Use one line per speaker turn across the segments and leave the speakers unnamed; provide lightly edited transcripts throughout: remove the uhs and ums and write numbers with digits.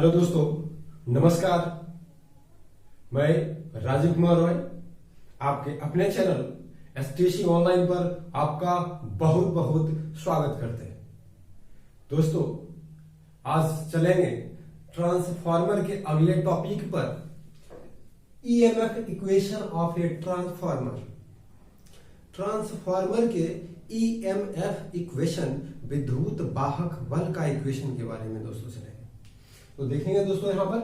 Hello दोस्तों, नमस्कार। मैं राजीव कुमार रॉय आपके अपने चैनल एसटीसी ऑनलाइन पर आपका बहुत बहुत स्वागत करते हैं। दोस्तों, आज चलेंगे ट्रांसफार्मर के अगले टॉपिक पर, EMF equation of a transformer. Transformer के ईएमएफ इक्वेशन, विद्युत वाहक बल का इक्वेशन के बारे में दोस्तों चलेंगे। तो देखेंगे दोस्तों, यहां पर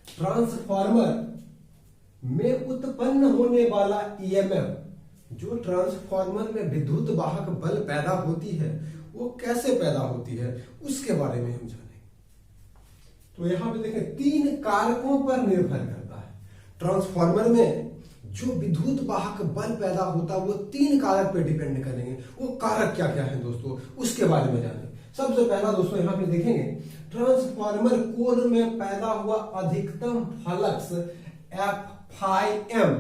ट्रांसफार्मर में उत्पन्न होने वाला ईएमएफ, जो ट्रांसफार्मर में विद्युत वाहक बल पैदा होती है, वो कैसे पैदा होती है उसके बारे में हम जानेंगे। तो यहां पे देखें, तीन कारकों पर निर्भर करता है। ट्रांसफार्मर में जो विद्युत वाहक बल पैदा होता है वो तीन कारक पे डिपेंड करेंगे। वो कारक क्या क्या है दोस्तों, उसके बारे में जानेंगे। सबसे पहला दोस्तों यहां पे देखेंगे, ट्रांसफार्मर कोर में पैदा हुआ अधिकतम फ्लक्स F∅m,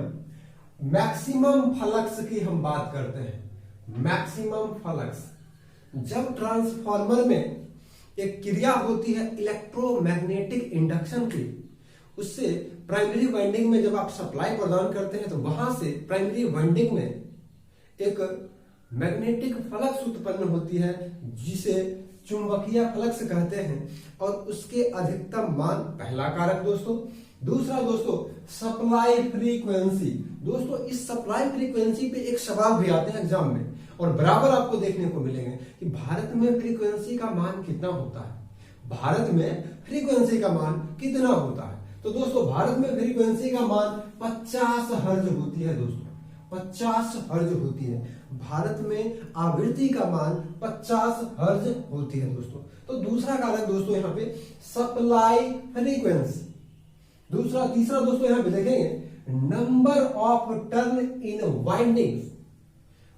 मैक्सिमम फ्लक्स की हम बात करते हैं। मैक्सिमम फ्लक्स, जब ट्रांसफार्मर में एक क्रिया होती है इलेक्ट्रोमैग्नेटिक इंडक्शन की, उससे प्राइमरी वाइंडिंग में जब आप सप्लाई प्रदान करते हैं तो वहां से प्राइमरी वाइंडिंग में एक मैग्नेटिक फ्लक्स उत्पन्न होती है, जिसे चुंबकीय फ्लक्स कहते हैं, और उसके अधिकतम मान, पहला कारक दोस्तों। दूसरा दोस्तों, सप्लाई फ्रीक्वेंसी। दोस्तों, इस सप्लाई फ्रीक्वेंसी पे एक सवाल भी आते हैं एग्जाम में, और बराबर आपको देखने को मिलेंगे कि भारत में फ्रीक्वेंसी का मान कितना होता है। भारत में फ्रीक्वेंसी का मान कितना होता है? तो दोस्तों, भारत में फ्रीक्वेंसी का मान 50 हर्ज होती है दोस्तों, 50 हर्ज होती है। भारत में आवृत्ति का मान 50 हर्ज होती है दोस्तों। तो दूसरा कारक दोस्तों यहाँ पे सप्लाई फ्रीक्वेंसी। तीसरा दोस्तों यहाँ पे देखेंगे, number of turn in windings.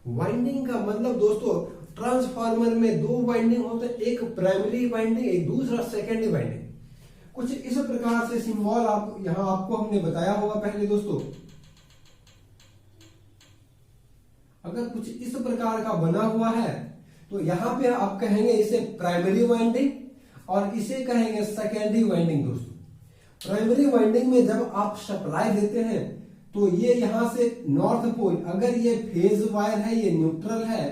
Winding का मतलब दोस्तों, ट्रांसफार्मर में दो वाइंडिंग होते हैं, एक प्राइमरी वाइंडिंग, एक दूसरा सेकेंडरी वाइंडिंग। कुछ इस प्रकार से सिंबल यहां आपको हमने बताया होगा पहले दोस्तों। अगर कुछ इस प्रकार का बना हुआ है तो यहां पे आप कहेंगे इसे प्राइमरी वाइंडिंग, और इसे कहेंगे सेकेंडरी वाइंडिंग दोस्तों। प्राइमरी वाइंडिंग में जब आप सप्लाई देते हैं तो ये यहां से नॉर्थ पोल, अगर ये फेज वायर है, ये न्यूट्रल है,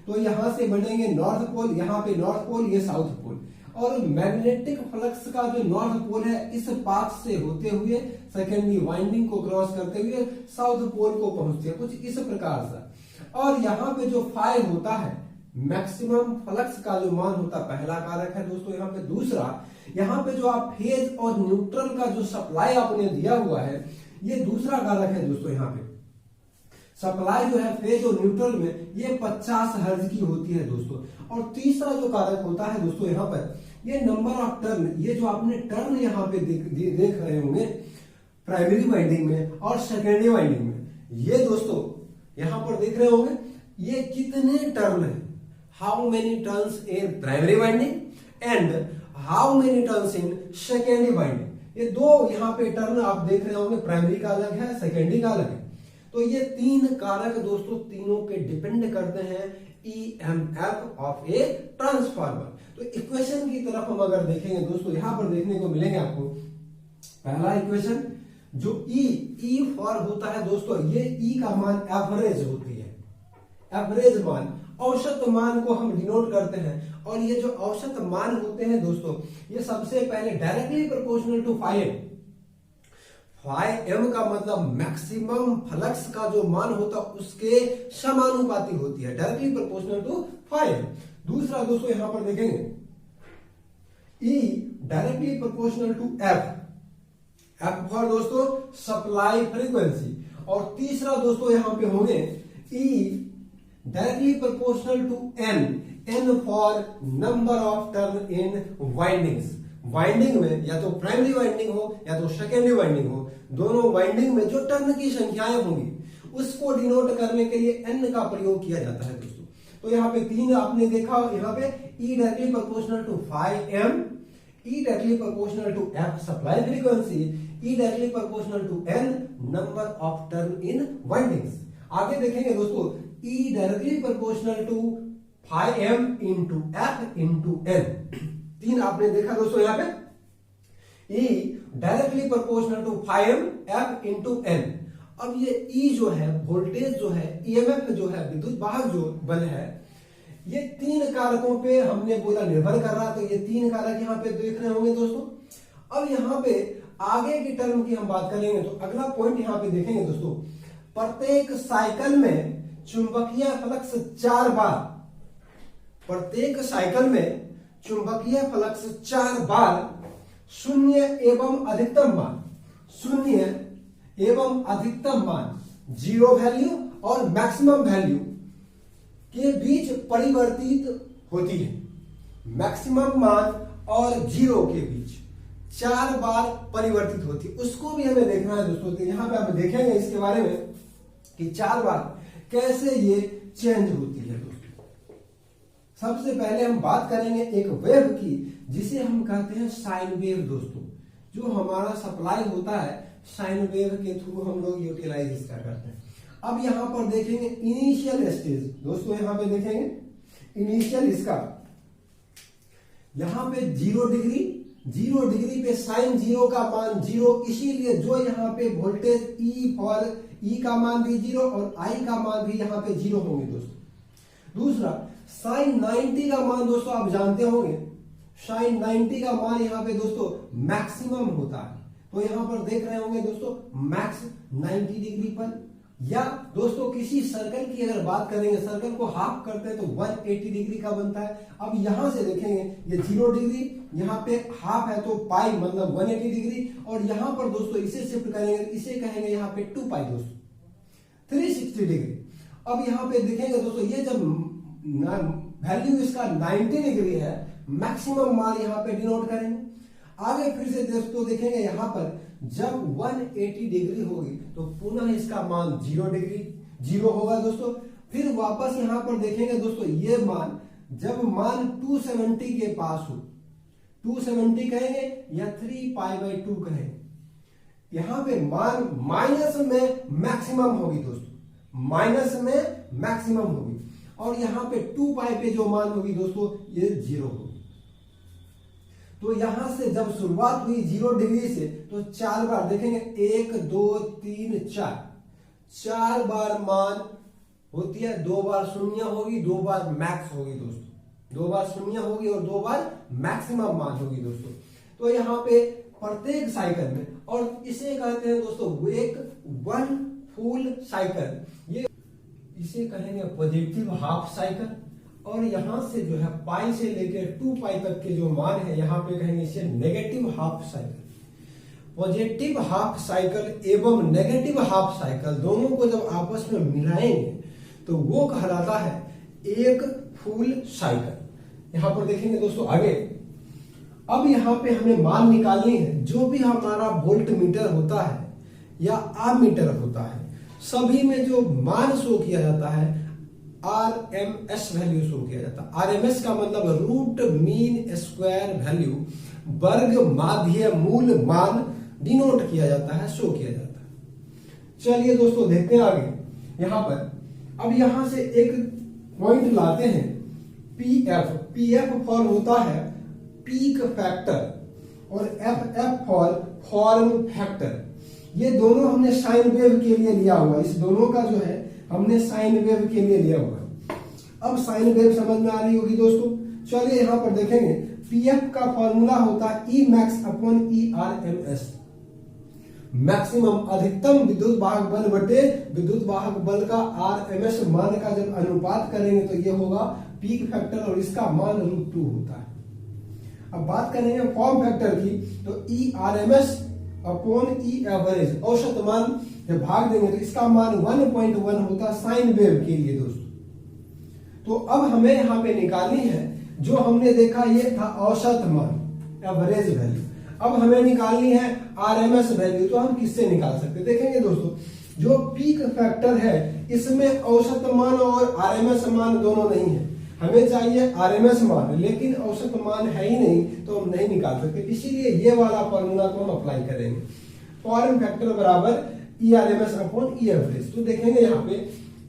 तो यहां से बनेंगे नॉर्थ पोल, यहां पे नॉर्थ पोल, ये साउथ पोल। और मैग्नेटिक फ्लक्स का जो नॉर्थ पोल है, इस पाथ से होते हुए सेकेंडरी वाइंडिंग को क्रॉस करते हुए साउथ पोल को पहुंचती है, कुछ इस प्रकार से। और यहाँ पे जो फाई होता है, मैक्सिमम फ्लक्स का जो मान होता है, पहला कारक है दोस्तों यहाँ पे। दूसरा, यहाँ पे जो आप फेज और न्यूट्रल का जो सप्लाई आपने दिया हुआ है, ये दूसरा कारक है दोस्तों। यहाँ पे सप्लाई जो है फेज और न्यूट्रल में, ये 50 हर्ज की होती है दोस्तों। और तीसरा जो कारक होता है दोस्तों यहाँ पर, ये नंबर ऑफ टर्न। ये जो आपने टर्न यहाँ पे देख रहे होंगे प्राइमरी वाइंडिंग में और सेकेंडरी वाइंडिंग में, ये दोस्तों यहां पर देख रहे होंगे, ये कितने टर्न है, how many turns in primary winding and how many turns in secondary winding. ये दो यहां पे टर्न आप देख रहे होंगे, प्राइमरी का अलग है, सेकेंडरी का अलग है। तो ये तीन कारक दोस्तों, तीनों पे डिपेंड करते हैं ईएमएफ ऑफ ए ट्रांसफार्मर। तो इक्वेशन की तरफ हम अगर देखेंगे दोस्तों, यहां पर देखने को मिलेंगे आपको पहला इक्वेशन, जो ई फॉर होता है दोस्तों, ये ई का मान एवरेज होती है। एवरेज मान, औसत मान को हम डिनोट करते हैं। और ये जो औसत मान होते हैं दोस्तों, ये सबसे पहले directly proportional to phi M का मतलब मैक्सिमम फ्लक्स का जो मान होता है उसके समानुपाती होती है, directly proportional to phi M. दूसरा दोस्तों यहां पर देखेंगे, E directly proportional to F for दोस्तों सप्लाई फ्रीक्वेंसी। और तीसरा दोस्तों यहां पे होंगे E directly proportional to N for number of turn in windings. Winding में या तो प्राइमरी वाइंडिंग हो या तो सेकेंडरी वाइंडिंग हो, दोनों वाइंडिंग में जो टर्न की संख्याएं होंगी उसको डिनोट करने के लिए एन का प्रयोग किया जाता है दोस्तों। तो यहाँ पे तीन आपने देखा, यहाँ पे E directly proportional to phi M, E directly proportional to F supply frequency, E directly proportional to N number of turn in windings। आगे देखेंगे दोस्तों, E directly proportional to phi m into F into N। तीन आपने देखा दोस्तों यहाँ पे। E directly proportional to 5F into N। अब ये E जो है वोल्टेज जो है, EMF जो है, विद्युत वाहक जो बल है, ये 3 कारकों पे हमने बोला निर्भर कर रहा। तो ये 3 कारक यहाँ पे देख रहे होंगे दोस्तों। अब यहाँ पे आगे की टर्म की हम बात करेंगे तो अगला पॉइंट यहाँ पे देखेंगे दोस्तों, प्रत्येक साइकिल में चुंबकीय फ्लक्स 4 बार, प्रत्येक साइकिल में चुंबकीय फ्लक्स 4 बार शून्य एवं अधिकतम मान, शून्य एवं अधिकतम मान, जीरो वैल्यू और मैक्सिमम वैल्यू के बीच परिवर्तित होती है। मैक्सिमम मान और जीरो के बीच 4 बार परिवर्तित होती है, उसको भी हमें देखना है दोस्तों। तो यहां पे आप देखेंगे इसके बारे में कि 4 बार कैसे ये चेंज होती है दोस्तों। सबसे पहले हम बात करेंगे एक वेव की, जिसे हम कहते हैं साइन वेव दोस्तों। जो हमारा सप्लाई होता है साइन वेव के थ्रू हम लोग यूटिलाइज इसका करते हैं। अब यहां पर देखेंगे इनिशियल स्टेज दोस्तों, यहां पे देखेंगे इनिशियल इसका, यहां पे 0 डिग्री, 0 डिग्री पे साइन 0 का मान 0, इसीलिए जो यहाँ पे वोल्टेज E का मान भी 0 और I का मान भी यहाँ पे 0 होंगे दोस्तों। दूसरा साइन 90 का मान दोस्तों आप जानते होंगे, साइन 90 का मान यहाँ पे दोस्तों मैक्सिमम होता है। तो यहाँ पर देख रहे होंगे दोस्तों मैक्स 90 डिग्री पर। या दोस्तों किसी सर्कल की अगर बात करेंगे, सर्कल को हाफ करते हैं तो 180 डिग्री का बनता है। अब यहां से देखेंगे ये 0 डिग्री, यहाँ पे हाफ है तो पाई मतलब 180 डिग्री, और यहां पर दोस्तों इसे शिफ्ट करेंगे, इसे कहेंगे यहाँ पे 2 पाई दोस्तों 360 डिग्री। अब यहाँ पे देखेंगे दोस्तों ये जब वैल्यू इसका 90 डिग्री है, मैक्सिमम मान यहाँ पे डिनोट करेंगे। आगे फिर से दोस्तों देखेंगे यहाँ पर जब 180 डिग्री होगी तो पुनः इसका मान 0 डिग्री 0 होगा दोस्तों। फिर वापस यहां पर देखेंगे दोस्तों ये मान जब मान 270 के पास हो, 270 कहेंगे या 3π/2 कहेंगे, यहां पे मान माइनस में मैक्सिमम होगी दोस्तों, माइनस में मैक्सिमम होगी, और यहां पे 2π पे जो मान होगी दोस्तों ये 0 होगी। तो यहां से जब शुरुआत हुई 0 डिग्री से तो 4 बार देखेंगे, 1 2 3 4, 4 बार मान होती है, 2 बार शून्य होगी, 2 बार मैक्स होगी दोस्तों, 2 बार शून्य होगी और 2 बार मैक्सिमम मान होगी दोस्तों। तो यहाँ पे प्रत्येक साइकिल में, और इसे कहते हैं दोस्तों एक 1 फुल साइकिल, ये इसे कहेंगे पॉजिटिव हाफ साइकिल, और यहां से जो है पाई से लेकर 2π तक के जो मान है यहाँ पे कहेंगे इसे negative half cycle. Positive half cycle एवं नेगेटिव हाफ साइकिल दोनों को जब आपस में मिलाएंगे तो वो कहलाता है एक फुल साइकिल। यहां पर देखेंगे दोस्तों आगे, अब यहाँ पे हमें मान निकालनी है। जो भी हमारा वोल्ट मीटर होता है या आमीटर होता है, सभी में जो मान शो किया जाता है RMS वैल्यू शो किया जाता है। RMS का मतलब रूट मीन स्क्वायर वैल्यू, वर्ग माध्य मूल मान डिनोट किया जाता है, शो किया जाता है। चलिए दोस्तों देखते हैं आगे यहां पर। अब यहां से एक पॉइंट लाते हैं PF फॉर होता है पीक फैक्टर और FF फॉर फॉर्म फैक्टर। ये दोनों हमने साइन वेव के लिए लिया हुआ, इस दोनों का जो है हमने साइन वेव के लिए लिया हुआ। अब साइन वेव समझ में आ रही होगी दोस्तों। चलिए यहां पर देखेंगे पीएफ का फॉर्मूला होता है E max upon E RMS, maximum अधिकतम विद्युत वाहक बल बटे विद्युत वाहक बल का RMS मान का जब अनुपात करेंगे तो ये होगा पीक फैक्टर, और इसका मान √2 होता है। अब बात करेंगे फॉर्म फैक्टर की, तो E RMS upon E average, औसत मान जब भाग देंगे तो इसका मान 1.1 होता है साइन वेव के लिए दोस्तों। तो अब हमें यहां पे निकालनी है, जो हमने देखा ये था औसत मान एवरेज वैल्यू, अब हमें निकालनी है RMS वैल्यू। तो हम किससे निकाल सकते हैं? देखेंगे दोस्तों जो पीक फैक्टर है इसमें औसत मान और RMS मान दोनों नहीं है, हमें चाहिए RMS मान, लेकिन औसत मान है ही नहीं तो हम नहीं निकाल सकते। इसीलिए ये वाला फॉर्मूला को हम अप्लाई करेंगे, फॉर्म फैक्टर बराबर E RMS upon E average. तो देखेंगे यहाँ पे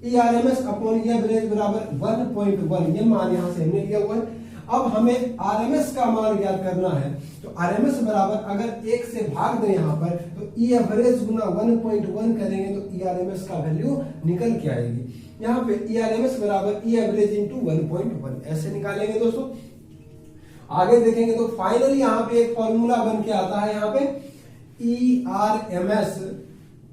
E RMS upon E average बराबर 1.1, ये मान यहाँ से हमने लिया हुआ है। अब हमें आरएमएस का मान ज्ञात करना है, तो आरएमएस बराबर अगर 1 से भाग दें यहाँ पर, तो ई एवरेज गुना 1.1 करेंगे तो ई आरएमएस का वैल्यू निकल के आएगी। यहाँ पे ई आरएमएस बराबर ई एवरेज इंटू 1.1 ऐसे निकालेंगे दोस्तों। आगे देखेंगे तो फाइनली यहाँ पे एक फॉर्मूला बन के आता है, यहाँ पे ई आरएमएस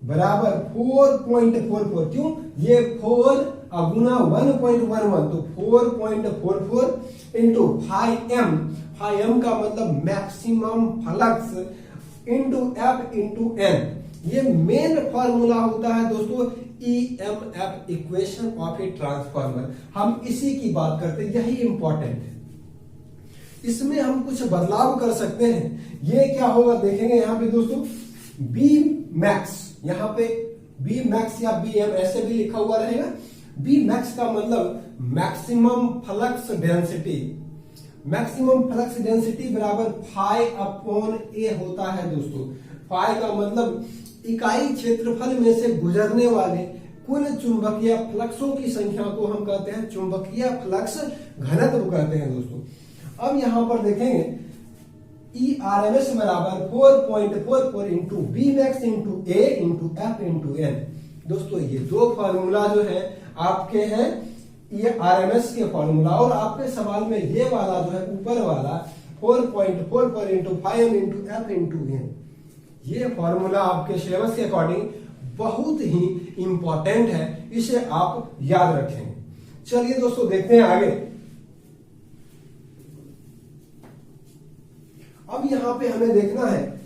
बराबर 4.44, क्यों, ये 4 गुना 1.11 तो 4.44 इंटू 5m, 5m का मतलब maximum flux into F into N, ये मेन फॉर्मूला होता है दोस्तों EMF, equation of a transformer. हम इसी की बात करते हैं, यही इंपॉर्टेंट है। इसमें हम कुछ बदलाव कर सकते हैं। ये क्या होगा देखेंगे यहाँ पे दोस्तों, बी मैक्स, यहाँ पे बी मैक्स या बी एम ऐसे भी लिखा हुआ रहेगा। बी मैक्स का मतलब maximum flux density, maximum flux density बराबर फाई अपॉन ए होता है दोस्तों। फाई का मतलब इकाई क्षेत्रफल में से गुजरने वाले कुल चुंबकीय फ्लक्सों की संख्या को हम कहते हैं चुंबकीय फ्लक्स घनत्व कहते हैं दोस्तों। अब यहां पर देखेंगे ई आर एम एस बराबर 4.44 इंटू बी मैक्स इंटू ए इंटू एफ इंटू एन। दोस्तों ये दो फॉर्मूला जो है आपके हैं ये आरएमएस के फॉर्मूला, और आपके सवाल में ये वाला जो है ऊपर वाला 4.44 into 5 into F into N, ये फॉर्मूला आपके सिलेबस के अकॉर्डिंग बहुत ही इंपॉर्टेंट है, इसे आप याद रखेंगे। चलिए दोस्तों देखते हैं आगे। अब यहां पे हमें देखना है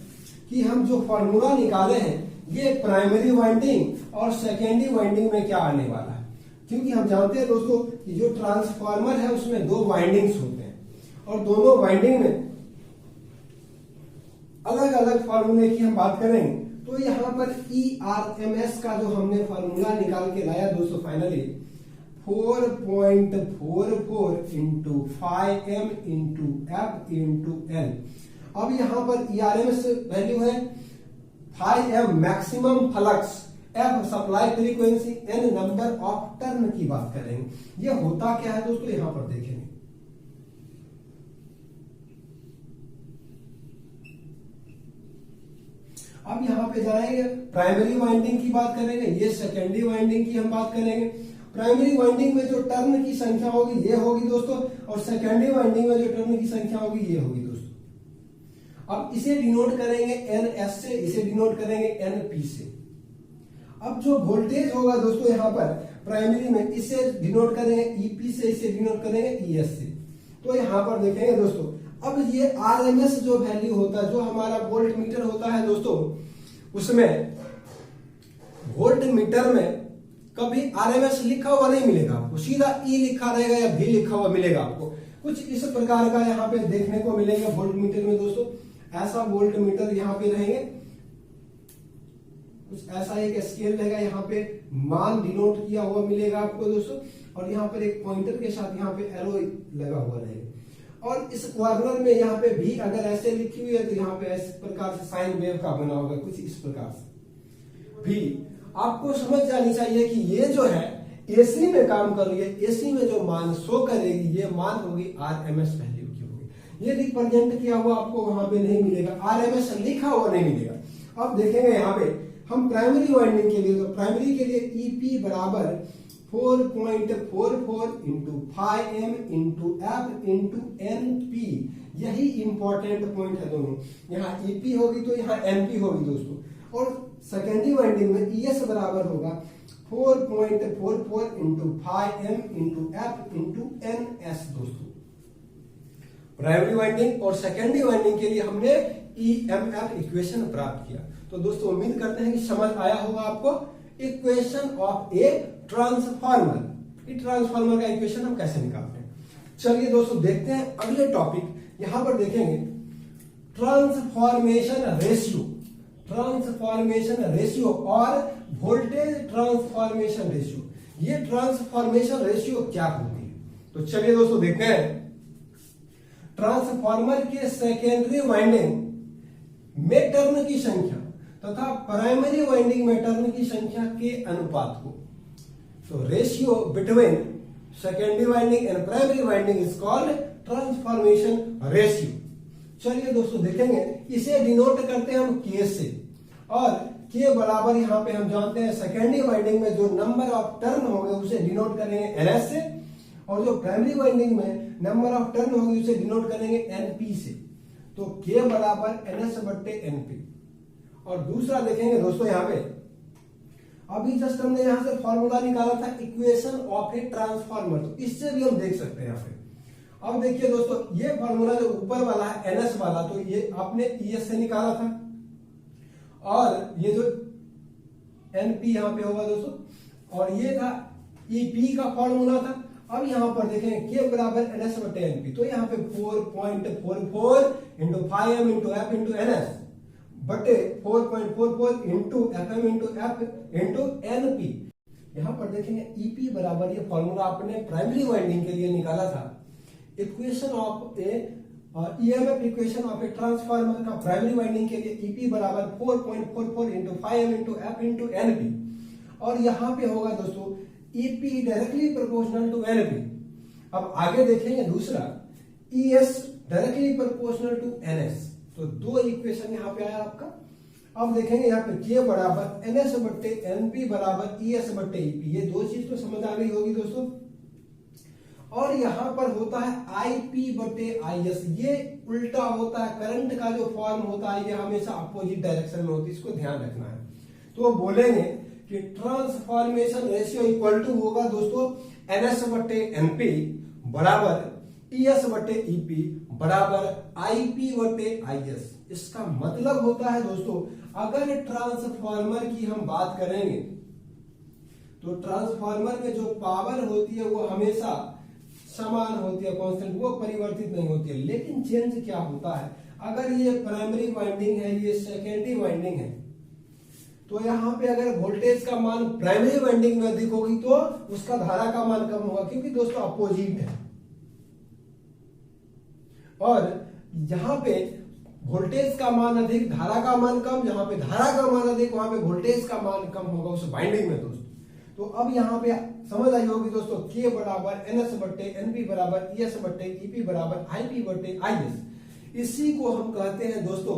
कि हम जो फॉर्मूला निकाले हैं ये प्राइमरी वाइंडिंग और सेकेंडरी वाइंडिंग में क्या आने वाला है, क्योंकि हम जानते हैं दोस्तों कि जो ट्रांसफार्मर है उसमें दो वाइंडिंग्स होते हैं और दोनों वाइंडिंग में अलग अलग फॉर्मूले की हम बात करेंगे। तो यहां पर ERMS का जो हमने फॉर्मूला निकाल के लाया दोस्तों finally 4.44 into 5m into F into N. अब यहां पर ERMS वैल्यू है 5m maximum flux, F supply frequency, N number of turn की बात करेंगे। ये होता क्या है दोस्तों यहां पर देखेंगे। अब यहां पे जाएंगे प्राइमरी वाइंडिंग की बात करेंगे, ये सेकेंडरी वाइंडिंग की हम बात करेंगे। प्राइमरी वाइंडिंग में जो टर्न की संख्या होगी ये होगी दोस्तों, और सेकेंडरी वाइंडिंग में जो टर्न की संख्या होगी ये होगी दोस्तों। अब इसे डिनोट करेंगे NS से, इसे डिनोट करेंगे NP से। अब जो वोल्टेज होगा दोस्तों यहां पर प्राइमरी में, इसे डिनोट करेंगे EP से, इसे डिनोट करेंगे ES से। तो यहां पर देखेंगे दोस्तों, अब ये RMS जो वैल्यू होता है, जो हमारा वोल्ट मीटर होता है दोस्तों, उसमें वोल्ट मीटर में कभी RMS लिखा हुआ नहीं मिलेगा आपको, सीधा E लिखा रहेगा या V लिखा हुआ मिलेगा आपको। कुछ इस प्रकार का यहाँ पे देखने को मिलेगा वोल्ट मीटर में दोस्तों। ऐसा वोल्ट मीटर यहाँ पे रहेंगे, कुछ ऐसा एक स्केल रहेगा, यहाँ पे मान डिनोट किया हुआ मिलेगा आपको दोस्तों, और यहाँ पर एक पॉइंटर के साथ यहाँ पे एरो लगा हुआ रहेगा। और इस कॉर्नर में यहाँ पे भी अगर ऐसे लिखी हुई है तो यहाँ पे इस प्रकार से साइन वेव का बना होगा, कुछ इस प्रकार से। भी आपको समझ जानी चाहिए कि ये जो है एसी में काम कर रही है, एसी में जो मान शो करेगी ये मान होगी RMS वैल्यू की होगी। ये रिप्रेजेंट किया हुआ आपको वहां पे नहीं मिलेगा, RMS लिखा हुआ नहीं मिलेगा। अब देखेंगे यहाँ पे हम प्राइमरी वाइंडिंग के लिए, तो प्राइमरी के लिए EP बराबर 4.44 into 5m into F into NP, यही इंपॉर्टेंट पॉइंट है दोनों। यहाँ EP होगी तो यहाँ NP होगी दोस्तों। और सेकेंडरी वाइंडिंग में ES बराबर होगा 4.44 into 5m into F into NS दोस्तों। प्राइमरी वाइंडिंग और सेकेंडरी वाइंडिंग के लिए हमने EMF इक्वेशन प्राप्त किया। तो दोस्तों उम्मीद करते हैं कि समझ आया होगा आपको इक्वेशन ऑफ ए ट्रांसफार्मर। इस ट्रांसफार्मर का इक्वेशन हम कैसे निकालते हैं। चलिए दोस्तों देखते हैं अगले टॉपिक। यहां पर देखेंगे ट्रांसफॉर्मेशन रेशियो, ट्रांसफॉर्मेशन रेशियो और वोल्टेज ट्रांसफॉर्मेशन रेशियो। ये ट्रांसफॉर्मेशन रेशियो क्या होती है, तो चलिए दोस्तों देखते हैं। ट्रांसफार्मर के सेकेंडरी वाइंडिंग में टर्न की संख्या तथा प्राइमरी वाइंडिंग में टर्न की संख्या के अनुपात को, तो ratio between secondary winding and primary winding is called transformation ratio. चलिए दोस्तों देखेंगे, इसे डिनोट करते हैं हम के से, और के बराबर यहाँ पे हम जानते हैं सेकेंडरी वाइंडिंग में जो नंबर ऑफ टर्न होंगे उसे डिनोट करेंगे एनएस से, और जो प्राइमरी वाइंडिंग में नंबर ऑफ टर्न होंगे उसे डिनोट करेंगे एनपी से। तो के बराबर एनएस बट्टे एनपी। और दूसरा देखेंगे दोस्तों, यहाँ पे अभी जस्ट हमने यहां से फॉर्मूला निकाला था इक्वेशन ऑफ ए ट्रांसफार्मर, तो इससे भी हम देख सकते हैं यहाँ पे। अब देखिए दोस्तों, ये फॉर्मूला जो ऊपर वाला है एनएस वाला, तो ये आपने ईएस से निकाला था, और ये जो एनपी यहां पे होगा दोस्तों, और ये था ईपी का फॉर्मूला था। अब यहां पर देखें के बराबर एनएस बटे एनपी, तो यहाँ पे 4.44 into 5m into F into NS बटे 4.44 into FM into F into NP. यहां पर देखेंगे ईपी बराबर, ये फॉर्मूला आपने प्राइमरी वाइंडिंग के लिए निकाला था, equation of a EMF equation of a transformer का प्राइमरी वाइंडिंग के लिए ईपी बराबर 4.44 into 5m into F into NP. और यहां पे होगा दोस्तों EP directly proportional to NP. अब आगे देखेंगे दूसरा, ES directly proportional to NS. तो दो इक्वेशन यहां पे आया आपका। अब देखेंगे यहाँ पे के बराबर एनएस बट्टे एनपी बराबर ईएस बट्टे ईपी, ये दो चीज तो समझ आ गई होगी दोस्तों। और यहां पर होता है आईपी बटे आईएस, ये उल्टा होता है, करंट का जो फॉर्म होता है ये हमेशा अपोजिट डायरेक्शन में होती है, इसको ध्यान रखना है। तो बोलेंगे कि ट्रांसफॉर्मेशन रेशियो इक्वल टू होगा दोस्तों एनएस बटे एनपी बराबर ईएस बटे ईपी बराबर आईपी बटे आईएस। इसका मतलब होता है दोस्तों, अगर ट्रांसफॉर्मर की हम बात करेंगे तो ट्रांसफॉर्मर में जो पावर होती है वो हमेशा समान होती है, कांस्टेंट, वो परिवर्तित नहीं होती है। लेकिन चेंज क्या होता है, अगर ये प्राइमरी वाइंडिंग है, ये सेकेंडरी वाइंडिंग है, तो यहाँ पे अगर वोल्टेज का मान प्राइमरी वाइंडिंग में अधिक होगी तो उसका धारा का मान कम होगा, क्योंकि दोस्तों अपोजिट है। और यहां पे वोल्टेज का मान अधिक, धारा का मान कम, जहां पे धारा का मान अधिक वहां पे वोल्टेज का मान कम होगा उस बाइंडिंग में दोस्तों। तो अब यहां पे समझ आई होगी दोस्तों, के बराबर एनएस बट्टे एनपी बराबर ईएस बट्टे ईपी बराबर आईपी बट्टे आईएस। इसी को हम कहते हैं दोस्तों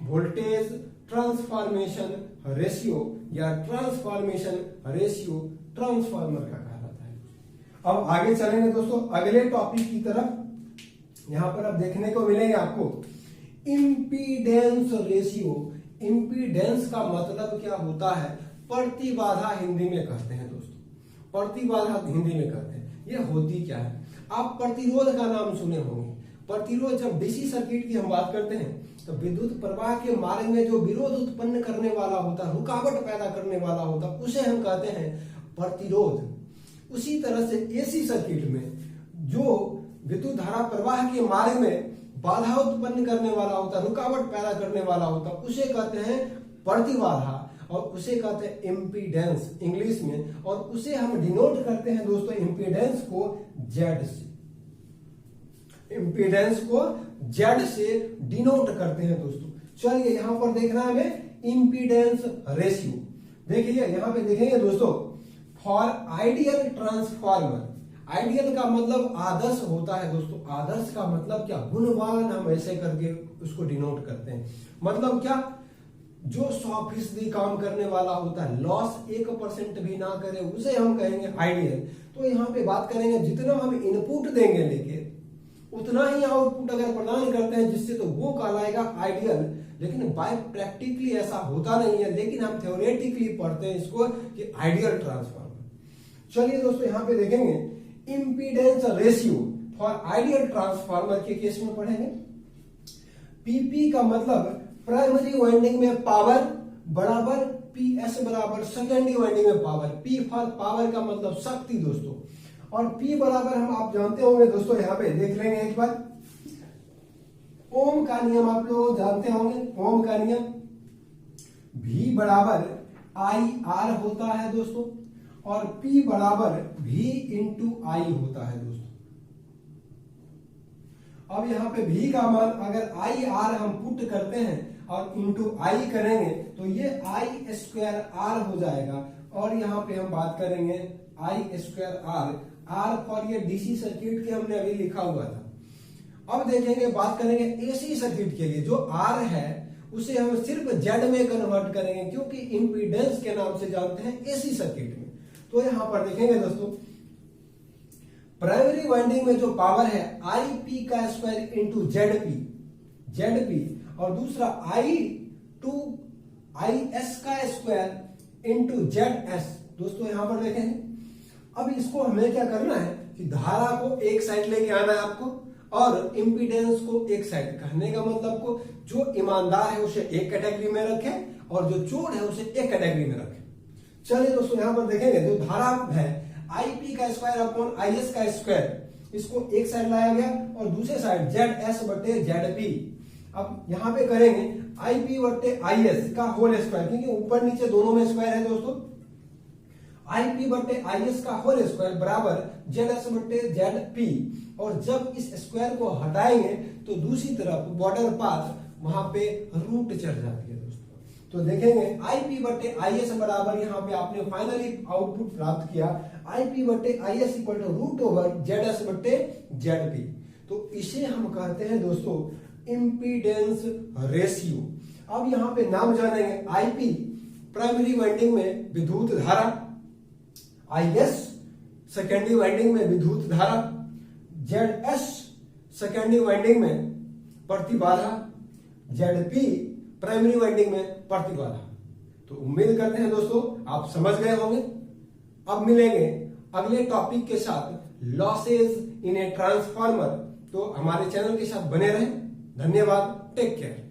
वोल्टेज ट्रांसफॉर्मेशन रेशियो या ट्रांसफॉर्मेशन रेशियो ट्रांसफार्मर का कहलाता है। अब आगे चलेंगे दोस्तों अगले टॉपिक की तरफ। यहां पर अब देखने को मिलेंगे आपको इंपीडेंस रेशियो। इंपीडेंस का मतलब क्या होता है, प्रतिबाधा हिंदी में कहते हैं दोस्तों, प्रतिबाधा हिंदी में कहते हैं। ये होती क्या है, आप प्रतिरोध का नाम सुने होंगे। प्रतिरोध, जब डीसी सर्किट की हम बात करते हैं तो विद्युत प्रवाह के मार्ग में जो विरोध उत्पन्न करने वाला होता, रुकावट पैदा करने वाला होता, उसे हम कहते हैं प्रतिरोध। उसी तरह से एसी सर्किट में जो विद्युत धारा प्रवाह के मार्ग में बाधा उत्पन्न करने वाला होता, रुकावट पैदा करने वाला होता, उसे कहते हैं प्रतिबाधा, और उसे कहते हैं इम्पीडेंस इंग्लिश में। और उसे हम डिनोट करते हैं दोस्तों इम्पीडेंस को जेड से, इम्पीडेंस को जेड से डिनोट करते हैं दोस्तों। चलिए यहां पर देखना है हमें इम्पीडेंस रेशियो। देखिए यहां पे देखेंगे दोस्तों, फॉर आइडियल ट्रांसफार्मर, आइडियल का मतलब आदर्श होता है दोस्तों। आदर्श का मतलब क्या, गुणवान, हम ऐसे करके उसको डिनोट करते हैं। मतलब क्या, जो 100% काम करने वाला होता है, लॉस 1% भी ना करे, उसे हम कहेंगे आइडियल। तो यहाँ पे बात करेंगे जितना हम इनपुट देंगे लेके उतना ही आउटपुट अगर प्रदान करते हैं जिससे, तो वो कहलाएगा आइडियल। लेकिन बाय प्रैक्टिकली ऐसा होता नहीं है, लेकिन हम थ्योरेटिकली पढ़ते हैं इसको कि आइडियल ट्रांसफार्मर। चलिए दोस्तों यहाँ पे देखेंगे impedance ratio for ideal transformer के केस में पढ़ेंगे। पीपी का मतलब प्राइमरी वाइंडिंग में पावर बराबर पीएस बराबर सेकेंडरी वाइंडिंग में पावर। पी फॉर पावर का मतलब शक्ति दोस्तों, और पी बराबर हम आप जानते होंगे दोस्तों, यहाँ पे देख लेंगे एक बार, ओम का नियम आप लोग जानते होंगे, ओम का नियम। V बराबर आई आर होता है दोस्तों, और P बराबर V इंटू आई होता है दोस्तों। अब यहाँ पे V का मान अगर आई आर हम पुट करते हैं और इंटू आई करेंगे तो ये आई स्क्वायर आर हो जाएगा, और यहाँ पे हम बात करेंगे आई स्क्वायर आर आर फॉर ये डीसी सर्किट के हमने अभी लिखा हुआ था। अब देखेंगे, बात करेंगे एसी सर्किट के लिए। जो आर है उसे हम सिर्फ जेड में कन्वर्ट करेंगे, क्योंकि इंपीडेंस के नाम से जानते हैं एसी सर्किट में। तो यहां पर देखेंगे दोस्तों, प्राइमरी वाइंडिंग में जो पावर है आई पी का स्क्वायर इंटू जेड पी, और दूसरा आई टू आई एस का स्क्वायर इंटू जेड एस। दोस्तों यहां पर देखेंगे, अब इसको हमें क्या करना है कि धारा को एक साइड लेके आना है आपको, और इंपीडेंस को एक साइड। कहने का मतलब को जो ईमानदार है उसे एक कैटेगरी में रखे और जो चोर है उसे एक कैटेगरी में रखे। चलिए दोस्तों यहां पर देखेंगे, जो धारा है आई पी का स्क्वायर अपॉन आई एस का स्क्वायर, इसको एक साइड लाया गया और दूसरे साइड जेड एस बटे जेड पी। अब यहां पे करेंगे आई पी बटे आई एस का होल स्क्वायर, क्योंकि ऊपर नीचे दोनों में स्क्वायर है दोस्तों। आई पी बटे आई एस का होल स्क्वायर बराबर जेड एस बटे जेड पी, और जब इस स्क्वायर को हटाएंगे तो दूसरी तरफ बॉर्डर पाथ वहां पे रूट चढ़ जाती है दोस्तों। तो देखेंगे आई पी बटे आई एस बराबर, यहाँ पे आपने फाइनली आउटपुट प्राप्त किया आई पी बटे I S equal to root over Z S बटे जेड पी। तो इसे हम कहते हैं दोस्तों इंपीडेंस रेशियो। अब यहाँ पे नाम जानेंगे, आई पी प्राइमरी वाइंडिंग में विद्युत धारा, आई एस सेकेंडरी वाइंडिंग में विद्युत धारा, जेड एस सेकेंडरी वाइंडिंग में प्रतिबाधा, जेड पी प्राइमरी वाइंडिंग में प्रतिबाधा। तो उम्मीद करते हैं दोस्तों आप समझ गए होंगे। अब मिलेंगे अगले टॉपिक के साथ, लॉसेज इन ए ट्रांसफार्मर। तो हमारे चैनल के साथ बने रहें। धन्यवाद, टेक केयर।